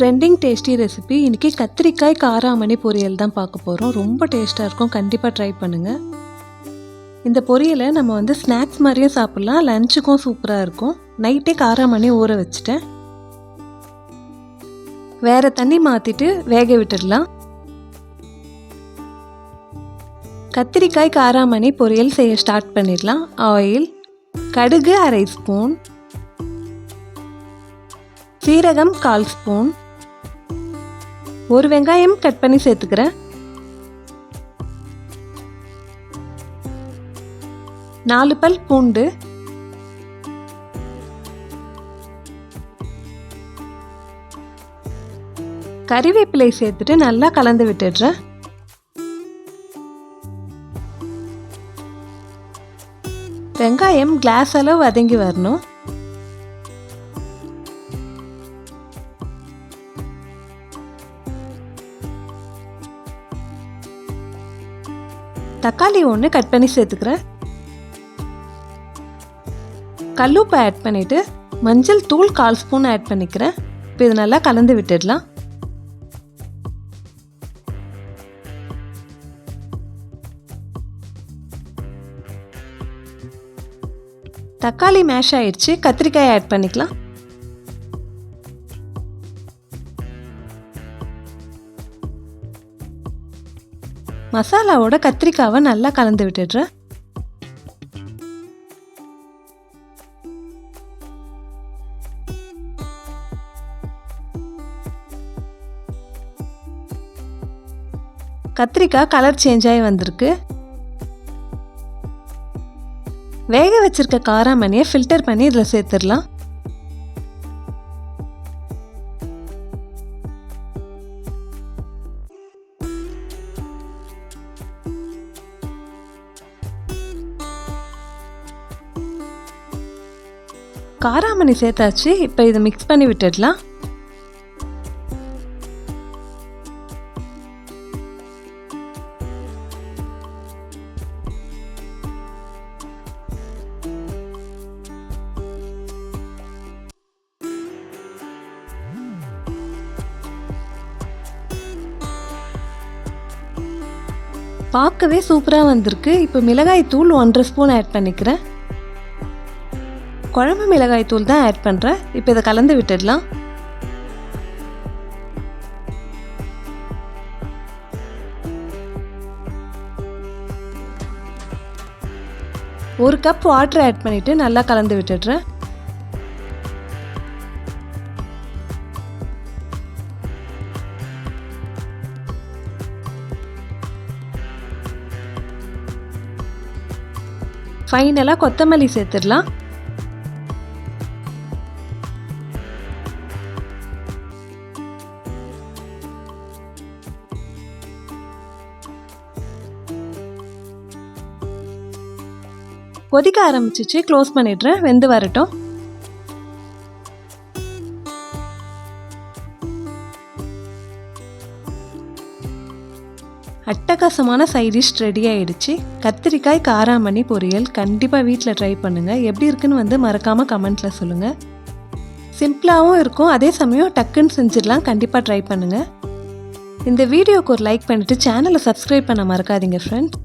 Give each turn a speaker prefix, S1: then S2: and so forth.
S1: Trending tasty recipe இன்றைக்கி கத்திரிக்காய் காராமணி பொரியல் தான் பார்க்க போகிறோம். ரொம்ப டேஸ்ட்டாக இருக்கும், கண்டிப்பாக ட்ரை பண்ணுங்கள். இந்த பொரியலை நம்ம ஸ்நாக்ஸ் மாதிரியும் சாப்பிட்லாம், லஞ்சுக்கும் சூப்பராக இருக்கும். நைட்டே காராமணி ஊற வச்சுட்டேன். வேறு தண்ணி மாற்றிட்டு வேக விட்டுடலாம். கத்திரிக்காய் காராமணி பொரியல் செய்ய ஸ்டார்ட் பண்ணிடலாம். ஆயில், கடுகு 1/2 ஸ்பூன், சீரகம் 1/4 ஸ்பூன், ஒரு வெங்காயம் கட் பண்ணி சேர்த்துக்கிறேன், 4 பல் பூண்டு, கறிவேப்பிலை சேர்த்துட்டு நல்லா கலந்து விட்டுடுறேன். வெங்காயம் கிளாஸ் அளவு வதங்கி வரணும். தக்காளி 1 கட் பண்ணி சேர்த்துக்கிறேன். கல்லுப்பு ஆட் பண்ணிவிட்டு மஞ்சள் தூள் 1/4 ஸ்பூன் ஆட் பண்ணிக்கிறேன். இப்போ இது நல்லா கலந்து விட்டுடலாம். தக்காளி மேஷ் ஆயிடுச்சு, கத்திரிக்காய் ஆட் பண்ணிக்கலாம். மசாலாவோட கத்திரிக்காவை நல்லா கலந்து விட்டுடுறேன். கத்திரிக்காய் கலர் சேஞ்ச் ஆகி வந்திருக்கு. வேக வச்சிருக்க காராமணியை ஃபில்டர் பண்ணி இதில் சேர்த்துடலாம். காராமணி சேர்த்தாச்சு. இப்போ இதை மிக்ஸ் பண்ணி விட்டுடலாம். பார்க்கவே சூப்பராக வந்திருக்கு. இப்போ மிளகாய் தூள் 1/2 ஸ்பூன் ஆட் பண்ணிக்கிறேன். குழம்பு மிளகாய் தூள் தான் ஆட் பண்ணுறேன். இப்போ இதை கலந்து விட்டுடலாம். ஒரு கப் வாட்டர் ஆட் பண்ணிவிட்டு நல்லா கலந்து விட்டுடுறேன். ஃபைனலாக கொத்தமல்லி சேர்த்துடலாம். கொதிக்க ஆரம்பிச்சிச்சு, க்ளோஸ் பண்ணிடுறேன். வெந்து வரட்டும். அட்டகாசமான சைட் டிஷ் ரெடி ஆயிடுச்சு. கத்திரிக்காய் காராமணி பொரியல் கண்டிப்பாக வீட்டில் ட்ரை பண்ணுங்கள். எப்படி இருக்குன்னு மறக்காமல் கமெண்ட்டில் சொல்லுங்கள். சிம்பிளாகவும் இருக்கும், அதே சமயம் டக்குன்னு செஞ்சிடலாம். கண்டிப்பாக ட்ரை பண்ணுங்கள். இந்த வீடியோக்கு ஒரு லைக் பண்ணிவிட்டு சேனலை சப்ஸ்கிரைப் பண்ண மறக்காதீங்க ஃப்ரெண்ட்ஸ்.